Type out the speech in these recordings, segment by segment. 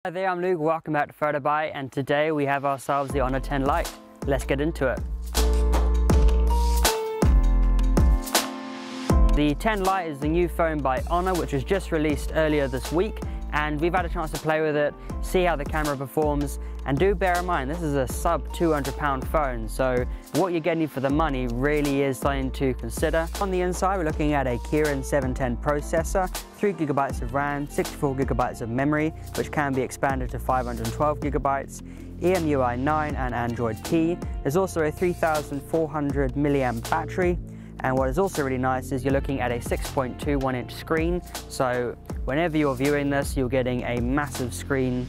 Hi there, I'm Luke, welcome back to PhotoBuy, and today we have ourselves the Honor 10 Lite. Let's get into it. The 10 Lite is the new phone by Honor, which was just released earlier this week, and we've had a chance to play with it, see how the camera performs, and do bear in mind this is a sub £200 phone, so what you're getting for the money really is something to consider. On the inside we're looking at a Kirin 710 processor, 3GB of RAM, 64GB of memory, which can be expanded to 512GB, EMUI 9 and Android P. There's also a 3400 mAh battery. And what is also really nice is you're looking at a 6.21 inch screen, so whenever you're viewing this you're getting a massive screen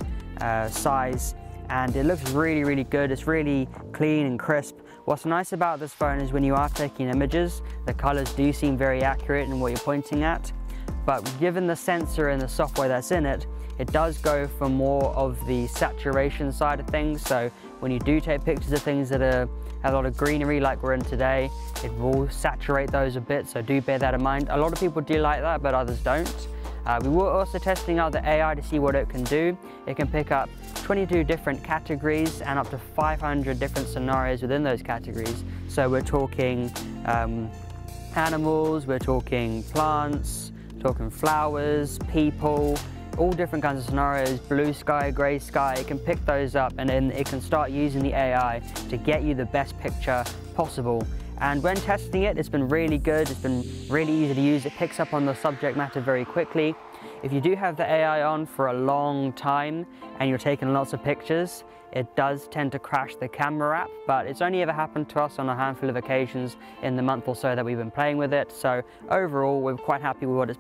size, and it looks really good. It's really clean and crisp. What's nice about this phone is when you are taking images, the colors do seem very accurate in what you're pointing at, but given the sensor and the software that's in it, it does go for more of the saturation side of things. So when you do take pictures of things that have a lot of greenery like we're in today, it will saturate those a bit, so do bear that in mind. A lot of people do like that, but others don't. We were also testing out the AI to see what it can do. It can pick up 22 different categories and up to 500 different scenarios within those categories. So we're talking animals, we're talking plants, talking flowers, people, all different kinds of scenarios, blue sky, grey sky. It can pick those up and then it can start using the AI to get you the best picture possible. And when testing it, it's been really good. It's been really easy to use. It picks up on the subject matter very quickly. If you do have the AI on for a long time and you're taking lots of pictures, it does tend to crash the camera app, but it's only ever happened to us on a handful of occasions in the month or so that we've been playing with it. So overall, we're quite happy with what it's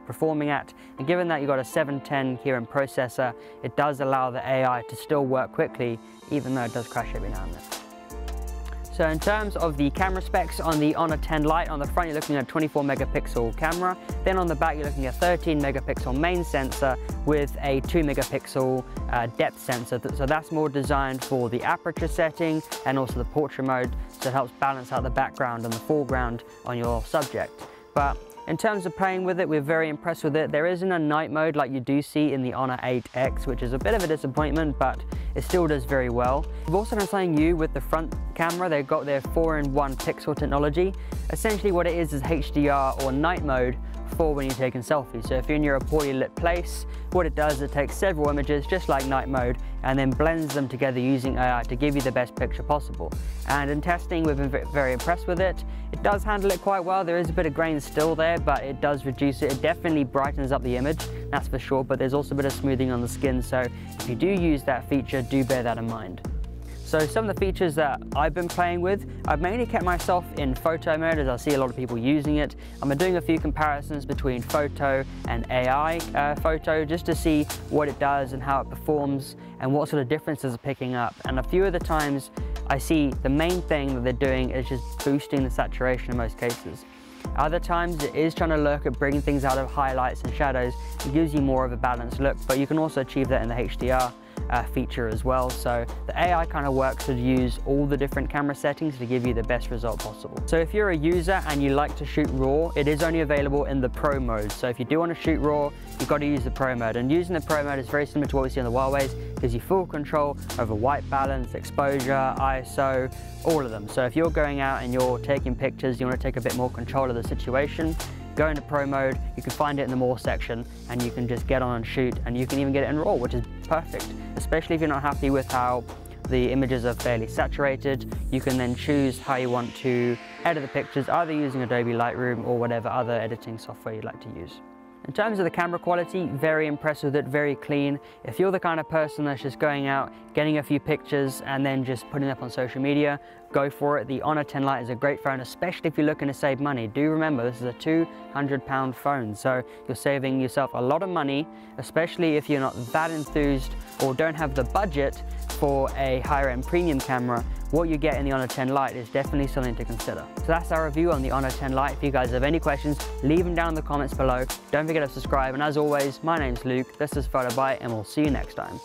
performing at. And given that you've got a 710 Kirin processor, it does allow the AI to still work quickly, even though it does crash every now and then. So in terms of the camera specs on the Honor 10 Lite, on the front you're looking at a 24 megapixel camera, then on the back you're looking at a 13 megapixel main sensor with a 2 megapixel depth sensor. So that's more designed for the aperture setting and also the portrait mode, so it helps balance out the background and the foreground on your subject. But in terms of playing with it, we're very impressed with it. There isn't a night mode like you do see in the Honor 8X, which is a bit of a disappointment, but it still does very well. We've also done something new with the front camera. They've got their 4-in-1 pixel technology. Essentially what it is HDR or night mode for when you're taking selfies. So if you're in your poorly lit place, what it does is it takes several images just like night mode and then blends them together using AI to give you the best picture possible. And in testing we've been very impressed with it. It does handle it quite well. There is a bit of grain still there, but it does reduce it. It definitely brightens up the image, that's for sure, but there's also a bit of smoothing on the skin, so if you do use that feature, do bear that in mind. So some of the features that I've been playing with, I've mainly kept myself in photo mode as I see a lot of people using it. I'm doing a few comparisons between photo and AI photo just to see what it does and how it performs and what sort of differences it's picking up. And a few of the times I see the main thing that they're doing is just boosting the saturation in most cases. Other times it is trying to look at bringing things out of highlights and shadows. It gives you more of a balanced look, but you can also achieve that in the HDR feature as well. So the AI kind of works to use all the different camera settings to give you the best result possible. So if you're a user and you like to shoot RAW, it is only available in the Pro mode. So if you do want to shoot RAW, you've got to use the Pro mode. And using the Pro mode is very similar to what we see on the Huawei's. It gives you full control over white balance, exposure, ISO, all of them. So if you're going out and you're taking pictures, you want to take a bit more control of the situation, go into Pro mode, you can find it in the More section and you can just get on and shoot, and you can even get it in RAW, which is perfect, especially if you're not happy with how the images are fairly saturated. You can then choose how you want to edit the pictures, either using Adobe Lightroom or whatever other editing software you'd like to use. In terms of the camera quality, very impressed with it, very clean. If you're the kind of person that's just going out, getting a few pictures and then just putting them up on social media, go for it. The Honor 10 Lite is a great phone, especially if you're looking to save money. Do remember, this is a £200 phone, so you're saving yourself a lot of money, especially if you're not that enthused or don't have the budget for a higher end premium camera. What you get in the Honor 10 Lite is definitely something to consider. So that's our review on the Honor 10 Lite. If you guys have any questions, leave them down in the comments below. Don't forget to subscribe, and as always, my name's Luke, this is PhotoBuy, and we'll see you next time.